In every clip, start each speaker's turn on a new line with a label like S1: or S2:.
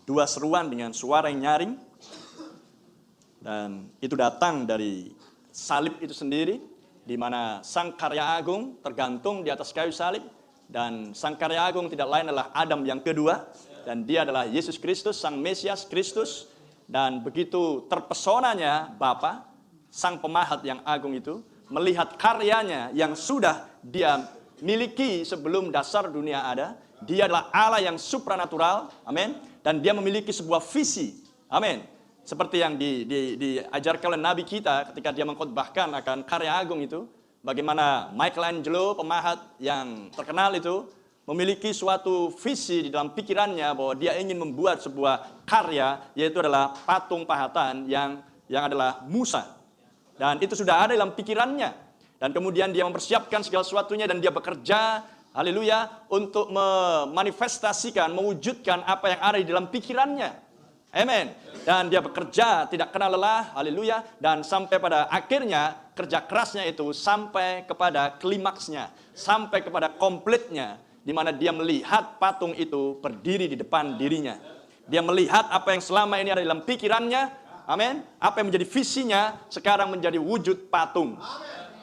S1: dua seruan dengan suara yang nyaring. Dan itu datang dari salib itu sendiri, di mana Sang Karya Agung tergantung di atas kayu salib. Dan Sang Karya Agung tidak lain adalah Adam yang kedua. Dan dia adalah Yesus Kristus, Sang Mesias Kristus. Dan begitu terpesonanya Bapa, Sang Pemahat yang agung itu, melihat karyanya yang sudah dia miliki sebelum dasar dunia ada. Dia adalah Allah yang supranatural, amin. Dan dia memiliki sebuah visi, amin. Seperti yang diajarkan oleh Nabi kita ketika dia mengkhotbahkan akan karya agung itu. Bagaimana Michelangelo, pemahat yang terkenal itu, memiliki suatu visi di dalam pikirannya bahwa dia ingin membuat sebuah karya, yaitu adalah patung pahatan yang adalah Musa. Dan itu sudah ada dalam pikirannya. Dan kemudian dia mempersiapkan segala sesuatunya dan dia bekerja, haleluya, untuk memanifestasikan, mewujudkan apa yang ada di dalam pikirannya. Amin. Dan dia bekerja tidak kenal lelah, haleluya, dan sampai pada akhirnya kerja kerasnya itu sampai kepada klimaksnya, sampai kepada komplitnya, di mana dia melihat patung itu berdiri di depan dirinya. Dia melihat apa yang selama ini ada dalam pikirannya. Amin. Apa yang menjadi visinya sekarang menjadi wujud patung.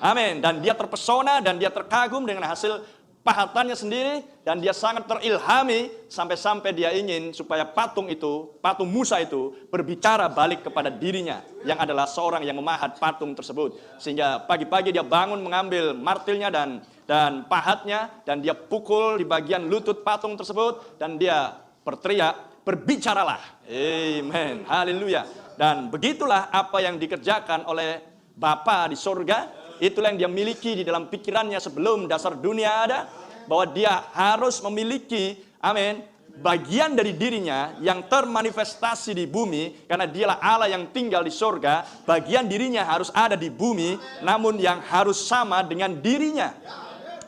S1: Amin. Dan dia terpesona dan dia terkagum dengan hasil pahatannya sendiri. Dan dia sangat terilhami sampai-sampai dia ingin supaya patung itu, patung Musa itu berbicara balik kepada dirinya. Yang adalah seorang yang memahat patung tersebut. Sehingga pagi-pagi dia bangun mengambil martilnya dan pahatnya. Dan dia pukul di bagian lutut patung tersebut. Dan dia berteriak, berbicaralah. Amen. Haleluya. Dan begitulah apa yang dikerjakan oleh Bapa di sorga. Itulah yang dia miliki di dalam pikirannya sebelum dasar dunia ada. Bahwa dia harus memiliki, amin, bagian dari dirinya yang termanifestasi di bumi. Karena dialah Allah yang tinggal di sorga. Bagian dirinya harus ada di bumi, namun yang harus sama dengan dirinya.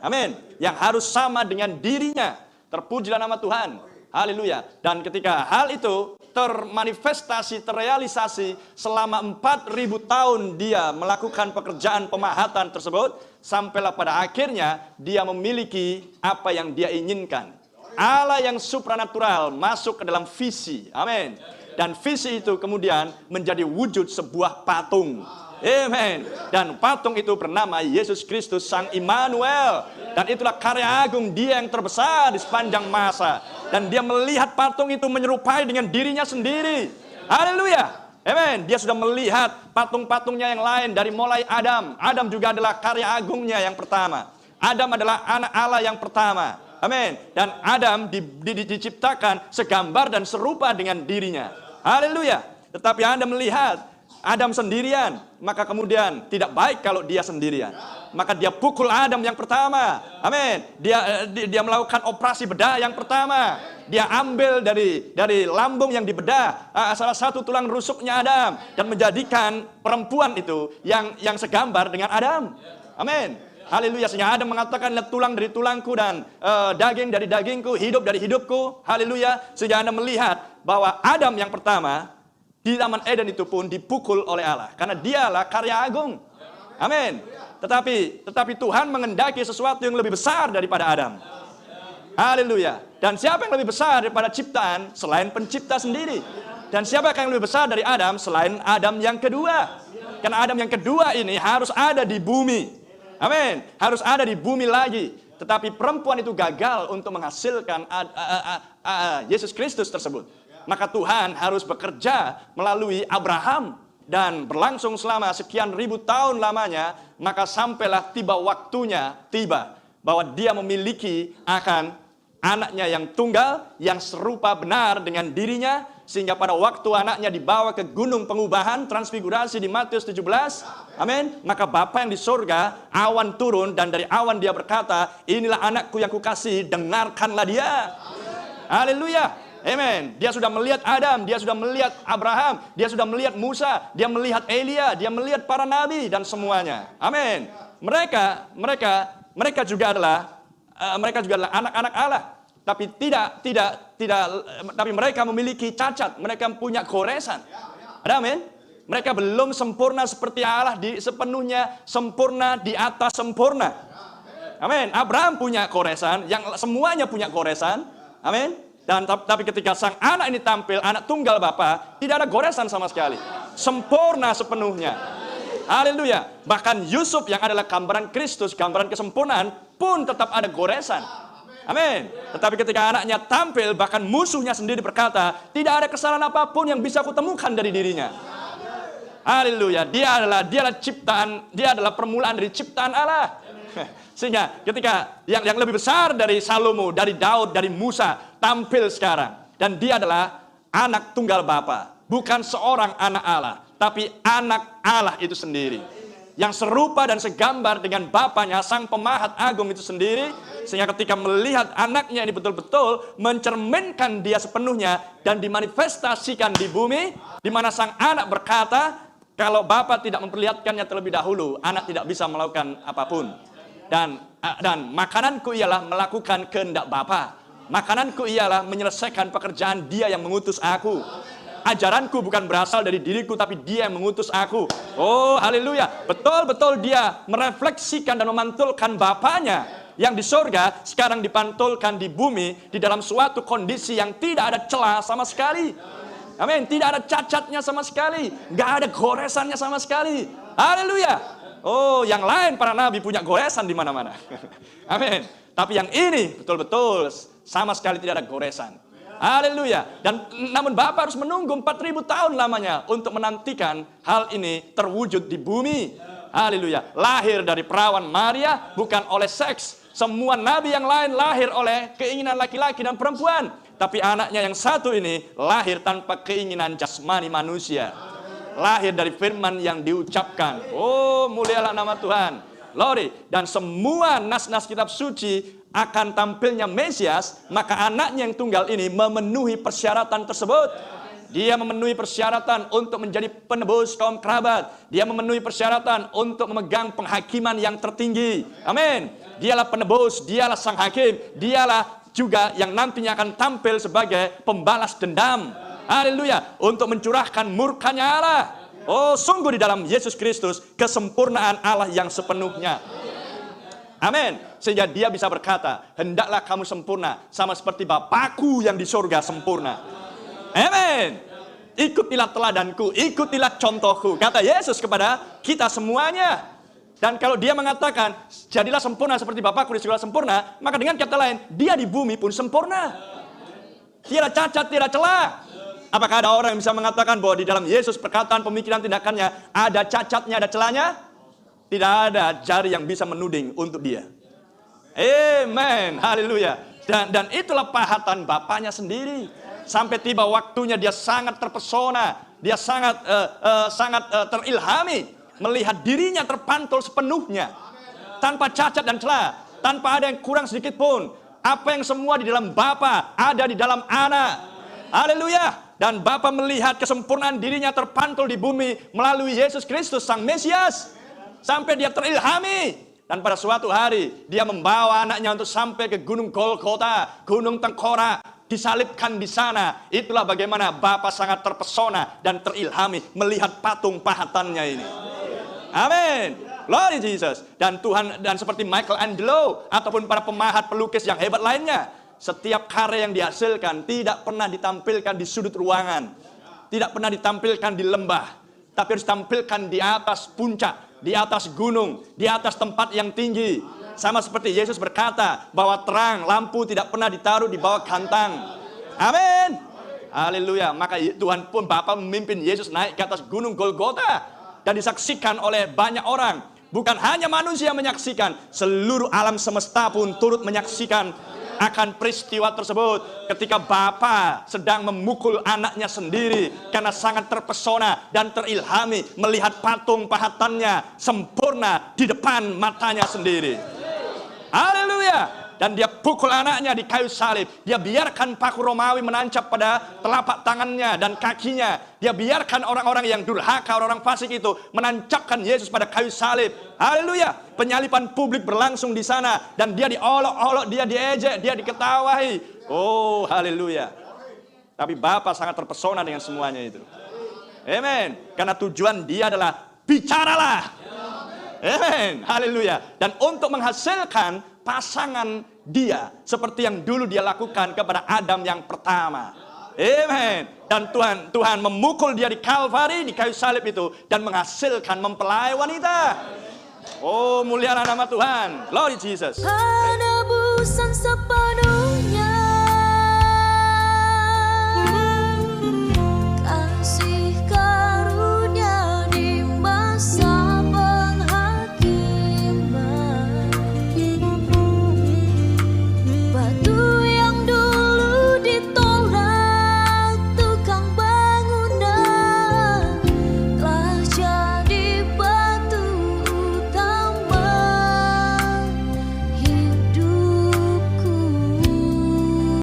S1: Amin. Yang harus sama dengan dirinya. Terpujilah nama Tuhan. Haleluya. Dan ketika hal itu termanifestasi, terrealisasi selama 4.000 tahun dia melakukan pekerjaan pemahatan tersebut, sampailah pada akhirnya dia memiliki apa yang dia inginkan. Allah yang supranatural masuk ke dalam visi. Amin. Dan visi itu kemudian menjadi wujud sebuah patung. Amen. Dan patung itu bernama Yesus Kristus Sang Immanuel. Dan itulah karya agung dia yang terbesar di sepanjang masa. Dan dia melihat patung itu menyerupai dengan dirinya sendiri. Haleluya. Amen. Dia sudah melihat patung-patungnya yang lain dari mulai Adam. Adam juga adalah karya agungnya yang pertama. Adam adalah anak Allah yang pertama. Amin. Dan Adam diciptakan segambar dan serupa dengan dirinya. Haleluya. Tetapi Anda melihat Adam sendirian, maka kemudian tidak baik kalau dia sendirian. Maka dia pukul Adam yang pertama. Amin. Dia melakukan operasi bedah yang pertama. Dia ambil dari lambung yang dibedah salah satu tulang rusuknya Adam dan menjadikan perempuan itu yang segambar dengan Adam. Amin. Haleluya. Sehingga Adam mengatakan, tulang dari tulangku dan daging dari dagingku, hidup dari hidupku. Haleluya. Sehingga Anda melihat bahwa Adam yang pertama di Taman Eden itu pun dipukul oleh Allah. Karena dialah karya agung. Amin. Tetapi Tuhan mengendaki sesuatu yang lebih besar daripada Adam. Haleluya. Dan siapa yang lebih besar daripada ciptaan selain pencipta sendiri? Dan siapa yang lebih besar dari Adam selain Adam yang kedua? Karena Adam yang kedua ini harus ada di bumi. Amin. Harus ada di bumi lagi. Tetapi perempuan itu gagal untuk menghasilkan Yesus Kristus tersebut. Maka Tuhan harus bekerja melalui Abraham. Dan berlangsung selama sekian ribu tahun lamanya. Maka sampailah tiba waktunya tiba. Bahwa dia memiliki akan anaknya yang tunggal. Yang serupa benar dengan dirinya. Sehingga pada waktu anaknya dibawa ke gunung pengubahan. Transfigurasi di Matius 17. Amin. Maka Bapa yang di surga, awan turun. Dan dari awan dia berkata, inilah anakku yang kukasihi, dengarkanlah dia. Haleluya. Amen. Dia sudah melihat Adam, dia sudah melihat Abraham, dia sudah melihat Musa, dia melihat Elia, dia melihat para nabi dan semuanya. Amin. Mereka juga adalah anak-anak Allah. Tapi tapi mereka memiliki cacat, mereka punya goresan. Amin. Mereka belum sempurna seperti Allah sepenuhnya sempurna di atas sempurna. Amin. Abraham punya goresan, yang semuanya punya goresan. Amin. Dan tapi ketika sang anak ini tampil, anak tunggal Bapa, tidak ada goresan sama sekali. Sempurna sepenuhnya. Haleluya. Bahkan Yusuf yang adalah gambaran Kristus, gambaran kesempurnaan, pun tetap ada goresan. Amin. Tetapi ketika anaknya tampil, bahkan musuhnya sendiri berkata, tidak ada kesalahan apapun yang bisa kutemukan dari dirinya. Haleluya. Dia adalah permulaan dari ciptaan Allah. Sehingga ketika yang lebih besar dari Salomo, dari Daud, dari Musa tampil sekarang, dan dia adalah anak tunggal Bapa, bukan seorang anak Allah, tapi anak Allah itu sendiri, yang serupa dan segambar dengan Bapanya, Sang Pemahat Agung itu sendiri. Sehingga ketika melihat anaknya ini betul-betul mencerminkan dia sepenuhnya dan dimanifestasikan di bumi, di mana sang anak berkata, kalau Bapa tidak memperlihatkannya terlebih dahulu, anak tidak bisa melakukan apapun. Dan makananku ialah melakukan kehendak Bapa. Makananku ialah menyelesaikan pekerjaan Dia yang mengutus aku. Ajaranku bukan berasal dari diriku, tapi Dia yang mengutus aku. Oh, haleluya. Betul-betul dia merefleksikan dan memantulkan Bapanya yang di sorga, sekarang dipantulkan di bumi, di dalam suatu kondisi yang tidak ada celah sama sekali. Amin. Tidak ada cacatnya sama sekali. Nggak ada goresannya sama sekali. Haleluya. Oh, yang lain para nabi punya goresan di mana-mana. Amin. Tapi yang ini betul-betul sama sekali tidak ada goresan. Haleluya. Dan namun Bapa harus menunggu 4.000 tahun lamanya untuk menantikan hal ini terwujud di bumi. Haleluya. Lahir dari perawan Maria bukan oleh seks. Semua nabi yang lain lahir oleh keinginan laki-laki dan perempuan. Tapi anaknya yang satu ini lahir tanpa keinginan jasmani manusia. Lahir dari firman yang diucapkan. Oh, mulialah nama Tuhan. Glory. Dan semua nas-nas kitab suci akan tampilnya Mesias, maka anaknya yang tunggal ini memenuhi persyaratan tersebut. Dia memenuhi persyaratan untuk menjadi penebus kaum kerabat. Dia memenuhi persyaratan untuk memegang penghakiman yang tertinggi. Amin. Dialah penebus, dialah sang hakim, dialah juga yang nantinya akan tampil sebagai pembalas dendam. Haleluya. Untuk mencurahkan murkanya Allah. Oh, sungguh di dalam Yesus Kristus kesempurnaan Allah yang sepenuhnya. Amin. Sehingga dia bisa berkata, hendaklah kamu sempurna sama seperti Bapakku yang di surga sempurna. Amin. Ikutilah teladanku, ikutilah contohku, kata Yesus kepada kita semuanya. Dan kalau dia mengatakan, jadilah sempurna seperti Bapakku di surga sempurna, maka dengan kata lain, dia di bumi pun sempurna. Tiada cacat, tiada celah. Apakah ada orang yang bisa mengatakan bahwa di dalam Yesus perkataan, pemikiran, tindakannya ada cacatnya, ada celahnya? Tidak ada jari yang bisa menuding untuk dia. Amen. Haleluya. Dan itulah pahatan Bapaknya sendiri. Sampai tiba waktunya dia sangat terpesona. Dia sangat terilhami. Melihat dirinya terpantul sepenuhnya. Tanpa cacat dan celah. Tanpa ada yang kurang sedikit pun. Apa yang semua di dalam Bapa ada di dalam Anak. Haleluya. Dan Bapa melihat kesempurnaan dirinya terpantul di bumi melalui Yesus Kristus Sang Mesias. Sampai dia terilhami. Dan pada suatu hari dia membawa anaknya untuk sampai ke Gunung Golgota, Gunung Tengkorak, disalibkan di sana. Itulah bagaimana Bapa sangat terpesona dan terilhami melihat patung pahatannya ini. Amin. Glory Jesus. Dan Tuhan, dan seperti Michelangelo ataupun para pemahat pelukis yang hebat lainnya, setiap karya yang dihasilkan tidak pernah ditampilkan di sudut ruangan, tidak pernah ditampilkan di lembah, tapi harus ditampilkan di atas puncak, di atas gunung, di atas tempat yang tinggi. Sama seperti Yesus berkata bahwa terang lampu tidak pernah ditaruh di bawah gantang. Amin. Haleluya. Maka Tuhan pun Bapa memimpin Yesus naik ke atas gunung Golgota dan disaksikan oleh banyak orang. Bukan hanya manusia menyaksikan, seluruh alam semesta pun turut menyaksikan akan peristiwa tersebut. Ketika Bapa sedang memukul anaknya sendiri karena sangat terpesona dan terilhami melihat patung pahatannya sempurna di depan matanya sendiri. Haleluya. Dan dia pukul anaknya di kayu salib. Dia biarkan paku Romawi menancap pada telapak tangannya dan kakinya. Dia biarkan orang-orang yang durhaka, orang-orang fasik itu menancapkan Yesus pada kayu salib. Haleluya. Penyaliban publik berlangsung di sana. Dan dia diolok-olok, dia diejek, dia diketawahi. Oh, haleluya. Tapi Bapa sangat terpesona dengan semuanya itu. Amen. Karena tujuan dia adalah bicaralah. Amen. Haleluya. Dan untuk menghasilkan pasangan dia seperti yang dulu dia lakukan kepada Adam yang pertama. Amen. Dan Tuhan memukul dia di Kalvari, di kayu salib itu, dan menghasilkan mempelai wanita. Oh, mulialah nama Tuhan. Glory Jesus.
S2: Penebusan sepenuhnya